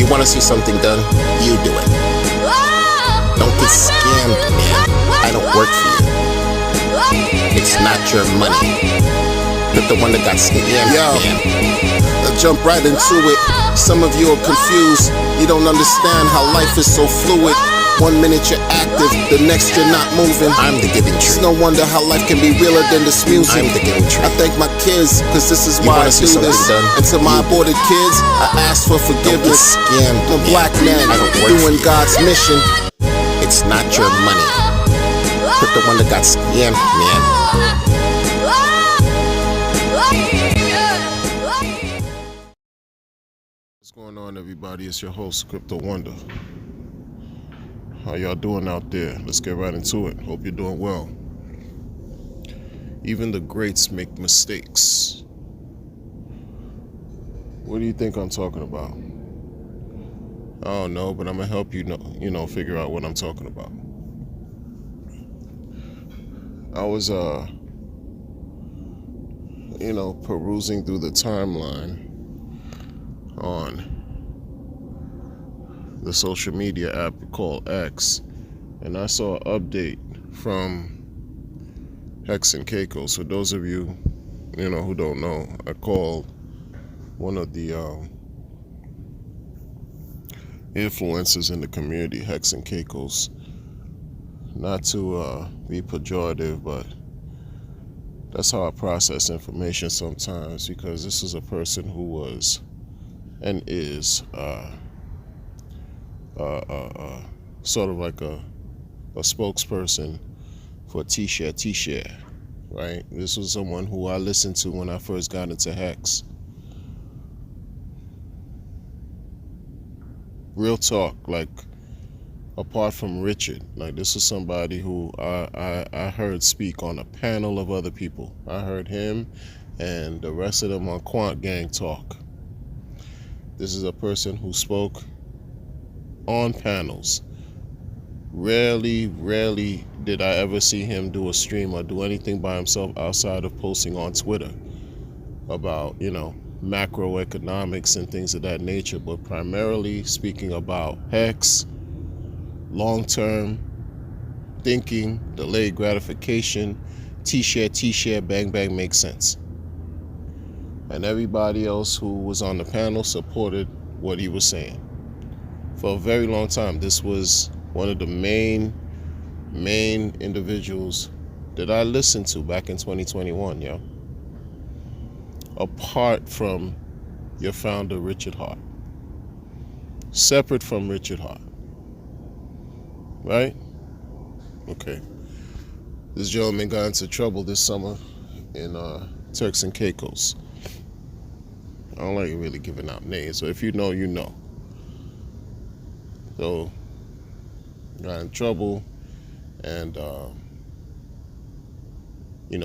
You want to see something done? You do it. Don't get scammed, man. I don't work for you. It's not your money. You're the one that got scammed, man. I'll jump right into it. Some of you are confused. You don't understand how life is so fluid. 1 minute you're active, the next you're not moving. I'm the giving tree. It's no wonder how life can be realer than this music. I'm the giving tree. I thank my kids, cause this is why I do this. And to my aborted kids, I ask for forgiveness. I'm a black man doing God's mission. It's not your money. But the one that got scammed, man. What's going on, everybody? It's your host, Crypto Wonder. How y'all doing out there? Let's get right into it. Hope you're doing well. Even the greats make mistakes. What do you think I'm talking about? I don't know, but I'm gonna help you know, figure out what I'm talking about. I was perusing through the timeline on the social media app called X, and I saw an update from Hex and Keiko. So those of you, who don't know, I called one of the influencers in the community Hex and Keiko's. Not to be pejorative, but that's how I process information sometimes, because this is a person who was and is sort of like a spokesperson for T-Share, right? This was someone who I listened to when I first got into Hex. Real talk, like, apart from Richard, like, this is somebody who I heard speak on a panel of other people. I heard him and the rest of them on Quant Gang talk. This is a person who spoke on panels. Rarely did I ever see him do a stream or do anything by himself outside of posting on Twitter about, macroeconomics and things of that nature, but primarily speaking about Hex, long-term thinking, delayed gratification, T-share, bang, makes sense. And everybody else who was on the panel supported what he was saying. For a very long time, this was one of the main individuals that I listened to back in 2021, yo. Apart from your founder, Richard Hart. Separate from Richard Hart. Right? Okay. This gentleman got into trouble this summer in Turks and Caicos. I don't like really giving out names, so if you know, you know. So, got in trouble, and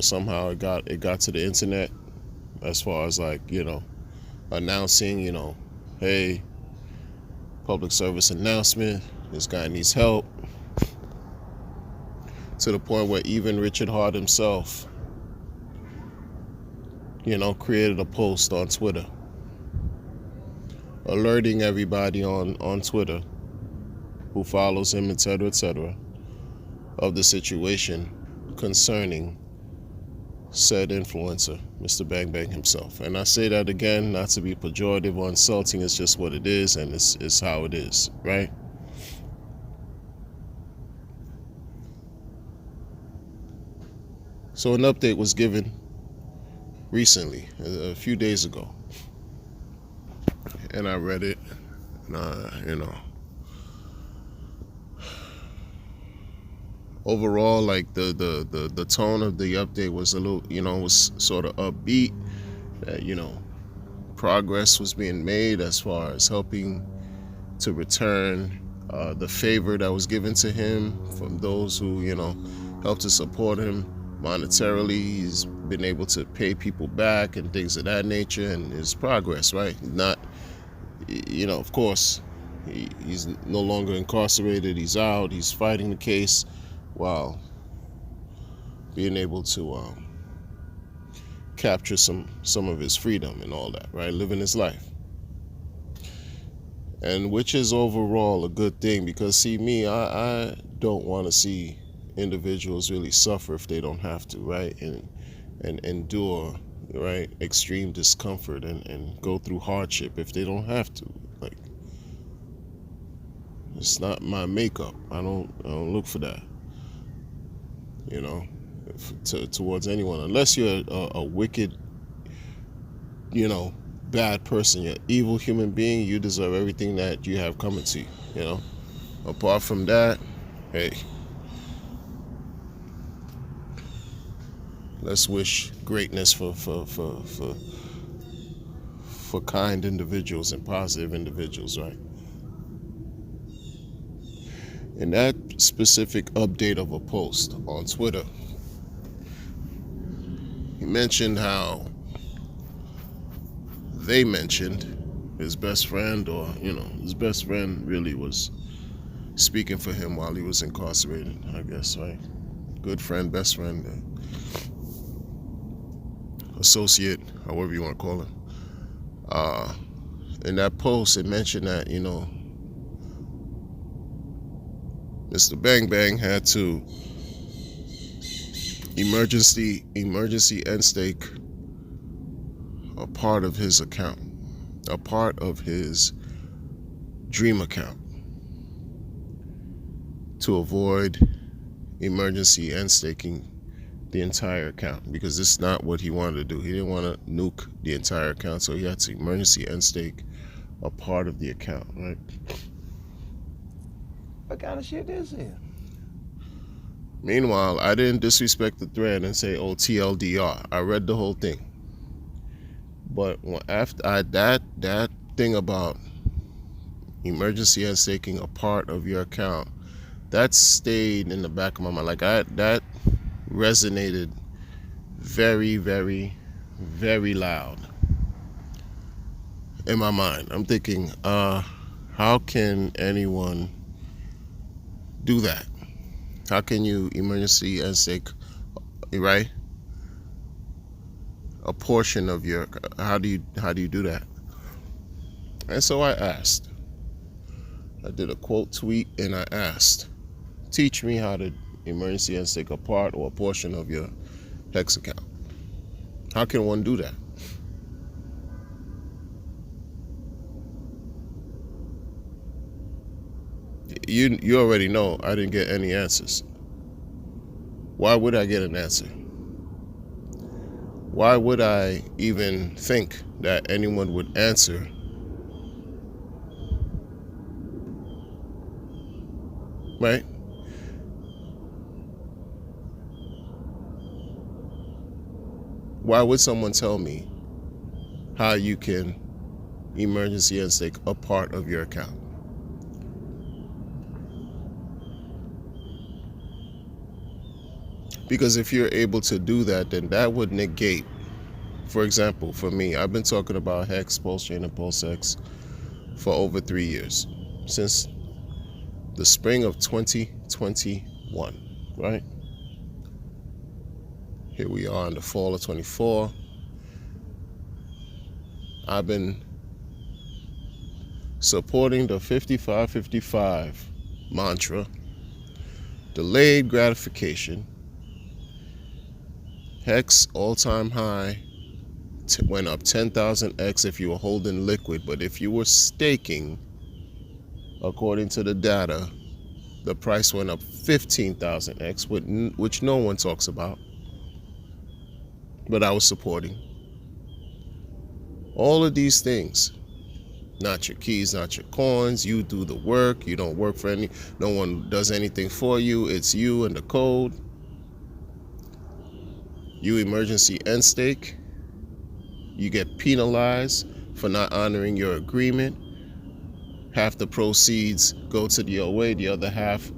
somehow it got to the internet, as far as announcing, hey, public service announcement, this guy needs help, to the point where even Richard Hart himself, created a post on Twitter, alerting everybody on Twitter who follows him, etc., of the situation concerning said influencer, Mr. Bang Bang himself. And I say that again, not to be pejorative or insulting, it's just what it is, and it's how it is, right? So an update was given recently, a few days ago, and I read it, and overall, like, the tone of the update was a little, was sort of upbeat, that, progress was being made as far as helping to return the favor that was given to him from those who, helped to support him monetarily. He's been able to pay people back and things of that nature, and his progress, right? Not, of course, he's no longer incarcerated. He's out. He's fighting the case while being able to capture some of his freedom and all that, right? Living his life. and which is overall a good thing, because see me, I don't want to see individuals really suffer if they don't have to, right? And endure, right, extreme discomfort and go through hardship if they don't have to. Like, it's not my makeup. I don't look for that, you know, towards anyone, unless you're a wicked, you know, bad person, you're an evil human being. You deserve everything that you have coming to you, you know. Apart from that, hey, let's wish greatness for kind individuals and positive individuals, right? In that specific update of a post on Twitter, he mentioned how they mentioned his best friend, or, you know, his best friend really was speaking for him while he was incarcerated, I guess, right? Good friend, best friend, associate, however you want to call it. In that post, it mentioned that, you know, Mr. Bang Bang had to emergency end stake a part of his account, a part of his dream account, to avoid emergency end staking the entire account, because this is not what he wanted to do. He didn't want to nuke the entire account, so he had to emergency end stake a part of the account, right? What kind of shit is it? Meanwhile, I didn't disrespect the thread and say, oh, TLDR. I read the whole thing. But after that thing about emergency end staking a part of your account, that stayed in the back of my mind. Like, that resonated very, very, very loud in my mind. I'm thinking, how can anyone do that? How can you emergency end stake, right, a portion of your, how do you do that? And so I asked. I did a quote tweet and I asked, teach me how to emergency end stake a part or a portion of your Hex account. How can one do that? You already know I didn't get any answers. Why would I get an answer? Why would I even think that anyone would answer? Right? Why would someone tell me how you can emergency end stake a part of your account? Because if you're able to do that, then that would negate, for example, for me, I've been talking about Hex, Pulse Chain, and PulseX for over 3 years, since the spring of 2021, right? Here we are in the fall of 24. I've been supporting the 55-55 mantra, delayed gratification. Hex all-time high went up 10,000x if you were holding liquid, but if you were staking, according to the data, the price went up 15,000x, which no one talks about, but I was supporting. All of these things, not your keys, not your coins. You do the work. You don't work for no one does anything for you. It's you and the code. You emergency end stake. You get penalized for not honoring your agreement. Half the proceeds go to the OA, the other half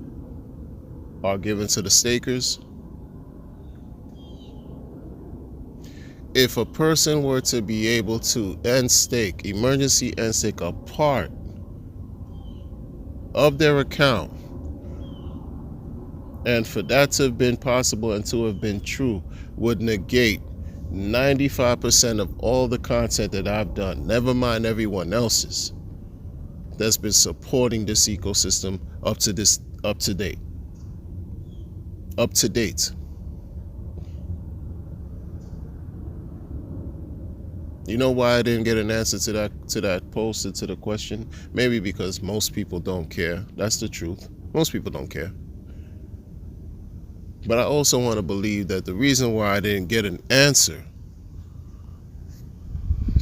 are given to the stakers. If a person were to be able to end stake, emergency end stake a part of their account, and for that to have been possible and to have been true, would negate 95% of all the content that I've done, never mind everyone else's. that's been supporting this ecosystem up to date. You know why I didn't get an answer to that post and to the question? Maybe because most people don't care. That's the truth. Most people don't care. But I also want to believe that the reason why I didn't get an answer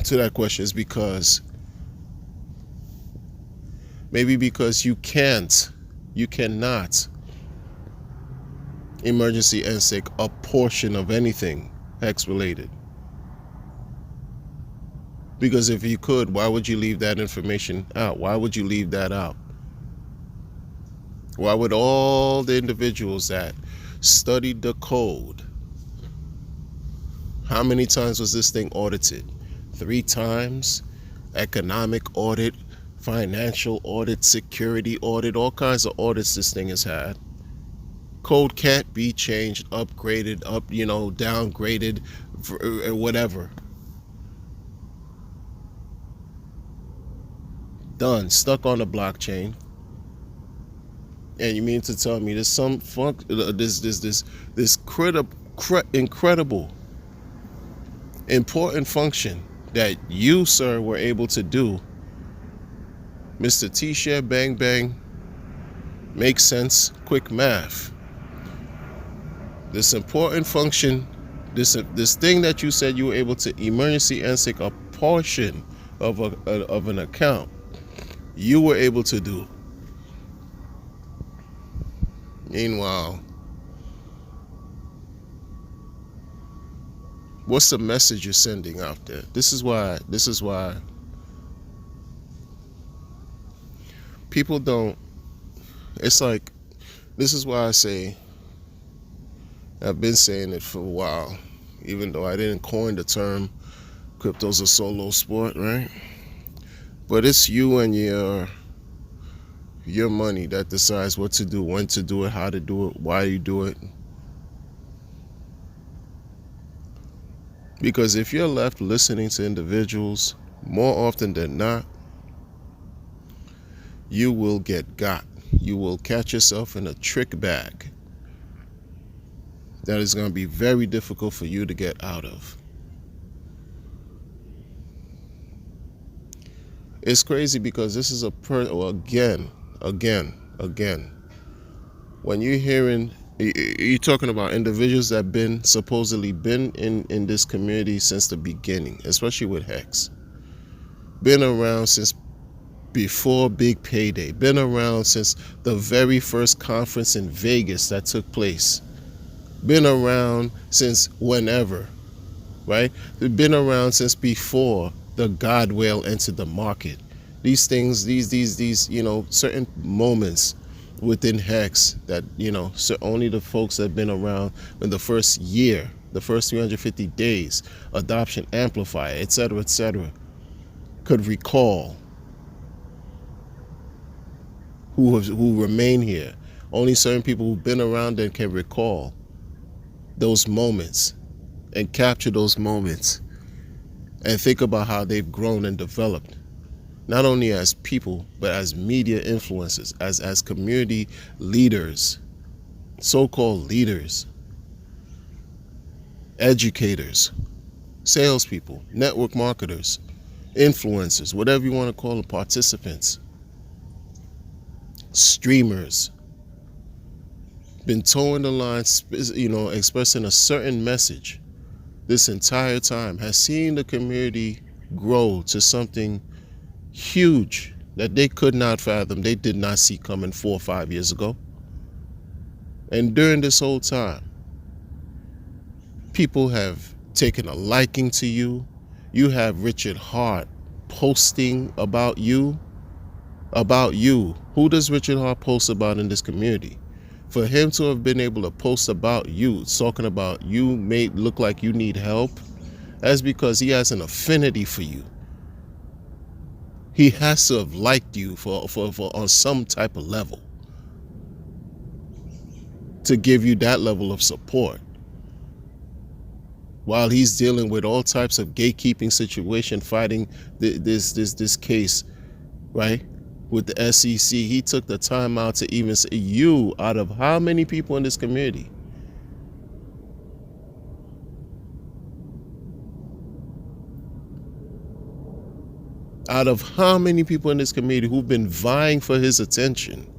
to that question is because you cannot emergency NSIC a portion of anything hex related. Because if you could, why would you leave that information out? Why would you leave that out? Why would all the individuals that studied the code, how many times was this thing audited? 3 times. Economic audit, financial audit, security audit, all kinds of audits this thing has had. Code can't be changed, upgraded, downgraded, whatever. Done, stuck on the blockchain. And you mean to tell me there's some this incredible, important function that you, sir, were able to do, Mr. T-Share Bang Bang, make sense, quick math. This important function, this thing that you said you were able to emergency NSIC a portion of an account, you were able to do. Meanwhile, what's the message you're sending out there? This is why people don't, it's like, this is why I say, I've been saying it for a while, even though I didn't coin the term crypto's a solo sport, right? But it's you and your money that decides what to do, when to do it, how to do it, why you do it. Because if you're left listening to individuals, more often than not, you will get got. You will catch yourself in a trick bag that is going to be very difficult for you to get out of. It's crazy because this is again, when you're talking about individuals that supposedly been in this community since the beginning, especially with Hex, been around since before Big Payday, been around since the very first conference in Vegas that took place, been around since whenever, right? They've been around since before the God whale entered the market. These things, these certain moments within Hex that, so only the folks that have been around in the first year, the first 350 days, adoption amplifier, etc., could recall, who remain here. Only certain people who've been around and can recall those moments and capture those moments and think about how they've grown and developed, not only as people, but as media influencers, as community leaders, so-called leaders, educators, salespeople, network marketers, influencers, whatever you want to call them, participants, streamers, been towing the line, expressing a certain message this entire time, has seen the community grow to something huge that they could not fathom, they did not see coming 4 or 5 years ago. And during this whole time, people have taken a liking to you. You have Richard Hart posting about you. Who does Richard Hart post about in this community? For him to have been able to post about you, talking about you may look like you need help, that's because he has an affinity for you. He has to have liked you for on some type of level to give you that level of support, while he's dealing with all types of gatekeeping situation, fighting this case, right? with the SEC. He took the time out to even say, you, out of how many people in this community? Out of how many people in this community who've been vying for his attention,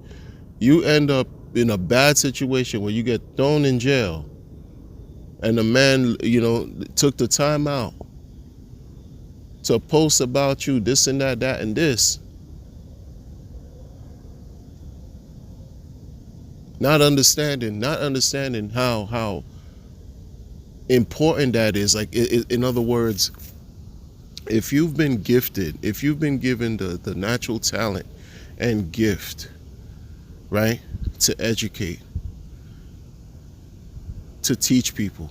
you end up in a bad situation where you get thrown in jail, and the man, took the time out to post about you, this and that, that and this. Not understanding how important that is. Like, in other words, if you've been gifted, if you've been given the natural talent and gift, right, to educate, to teach people,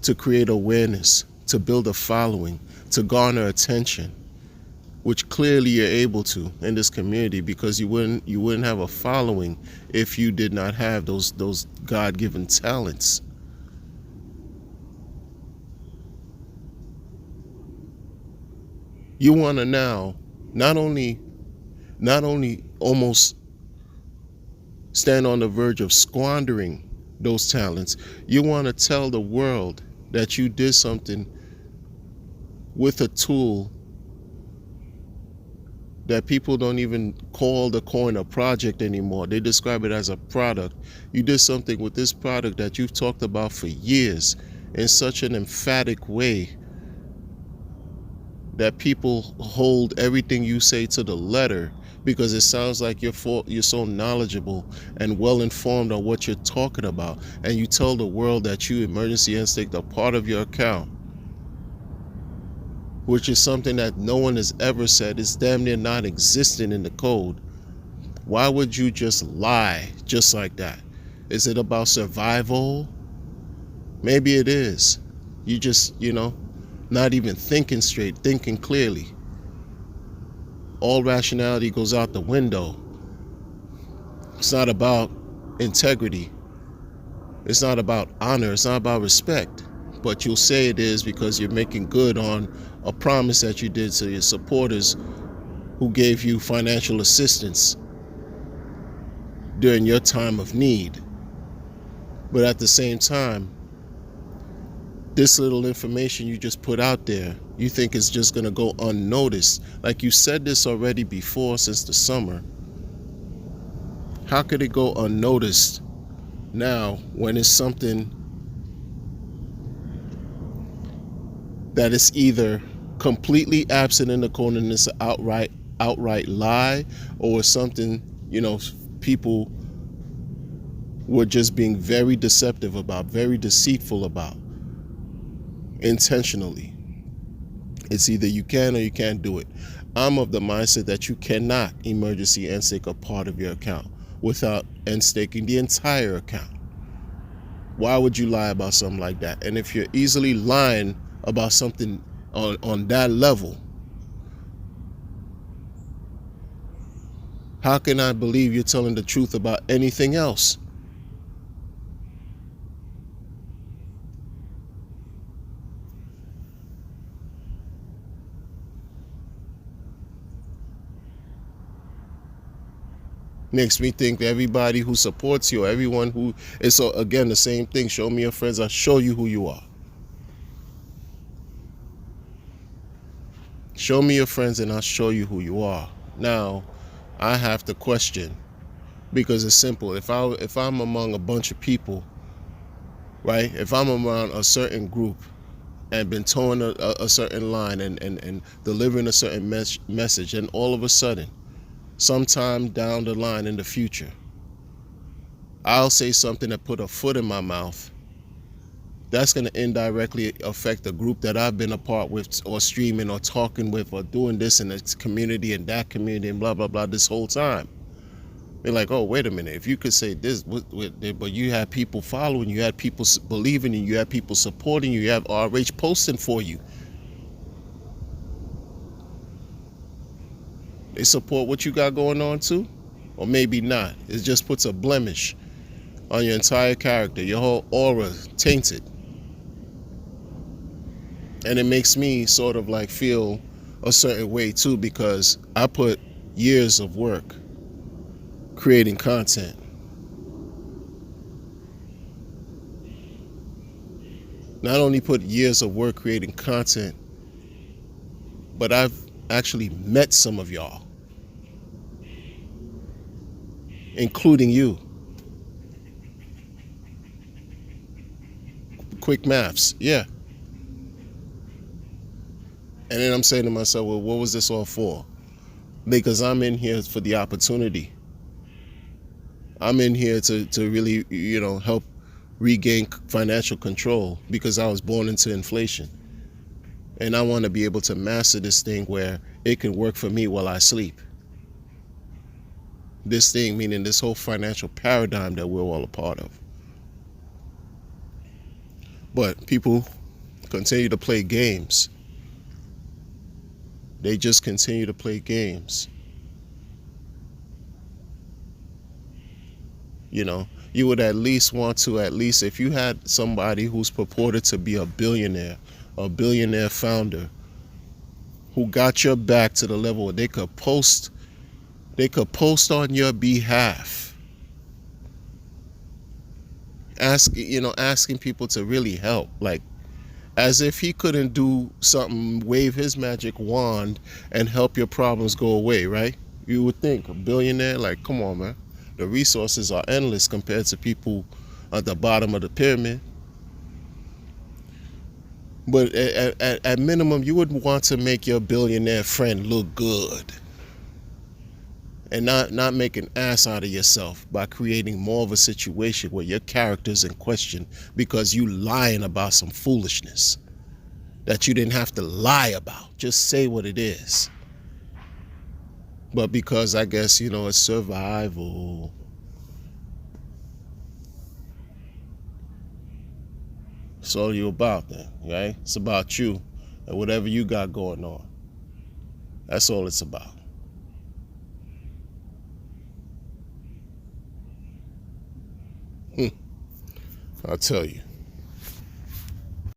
to create awareness, to build a following, to garner attention, which clearly you're able to in this community, because you wouldn't have a following if you did not have those God-given talents. You want to now not only almost stand on the verge of squandering those talents, you want to tell the world that you did something with a tool that people don't even call the coin a project anymore. They describe it as a product. You did something with this product that you've talked about for years in such an emphatic way that people hold everything you say to the letter, because it sounds like you're so knowledgeable and well informed on what you're talking about, and you tell the world that you emergency instinct a part of your account, which is something that no one has ever said. It's damn near non-existent in the code. Why would you just lie just like that? Is it about survival? Maybe it is. You just, not even thinking straight, thinking clearly. All rationality goes out the window. It's not about integrity. It's not about honor. It's not about respect. But you'll say it is because you're making good on a promise that you did to your supporters who gave you financial assistance during your time of need. But at the same time, this little information you just put out there, you think is just going to go unnoticed. Like, you said this already before, since the summer. How could it go unnoticed now when it's something that is either completely absent in the code and it's an outright lie, or something, people were just being very deceptive about, very deceitful about, intentionally? It's either you can or you can't do it. I'm of the mindset that you cannot emergency end stake a part of your account without end staking the entire account. Why would you lie about something like that? And if you're easily lying about something on that level, how can I believe you're telling the truth about anything else? Makes me think everybody who supports you, everyone who is, so again, the same thing. Show me your friends, I'll show you who you are. Show me your friends and I'll show you who you are. Now, I have to question, because it's simple. If I'm among a bunch of people, right? If I'm around a certain group and been towing a certain line and delivering a certain message, and all of a sudden, sometime down the line in the future, I'll say something that put a foot in my mouth, that's going to indirectly affect the group that I've been a part with, or streaming or talking with, or doing this in this community and that community and blah, blah, blah this whole time. They're like, oh, wait a minute. If you could say this, but you had people following you, had people believing in you, you had people supporting you, you have RH posting for you. They support what you got going on too? Or maybe not. It just puts a blemish on your entire character, your whole aura tainted. And it makes me sort of like feel a certain way too, because I put years of work creating content. Not only put years of work creating content, but I've actually met some of y'all, including you. Quick maths, yeah. And then I'm saying to myself, well, what was this all for? Because I'm in here for the opportunity. I'm in here to really, help regain financial control, because I was born into inflation. And I want to be able to master this thing where it can work for me while I sleep. This thing, meaning this whole financial paradigm that we're all a part of. But people continue to play games. They just continue to play games. You would at least want to, if you had somebody who's purported to be a billionaire founder, who got your back to the level where they could post on your behalf, asking people to really help, like as if he couldn't do something, wave his magic wand and help your problems go away, right? You would think a billionaire, like, come on, man. The resources are endless compared to people at the bottom of the pyramid. But at minimum, you would want to make your billionaire friend look good, and not make an ass out of yourself by creating more of a situation where your character's in question because you lying about some foolishness that you didn't have to lie about. Just say what it is. But because I guess, it's survival. It's all you about then, right? It's about you and whatever you got going on. That's all it's about. I'll tell you.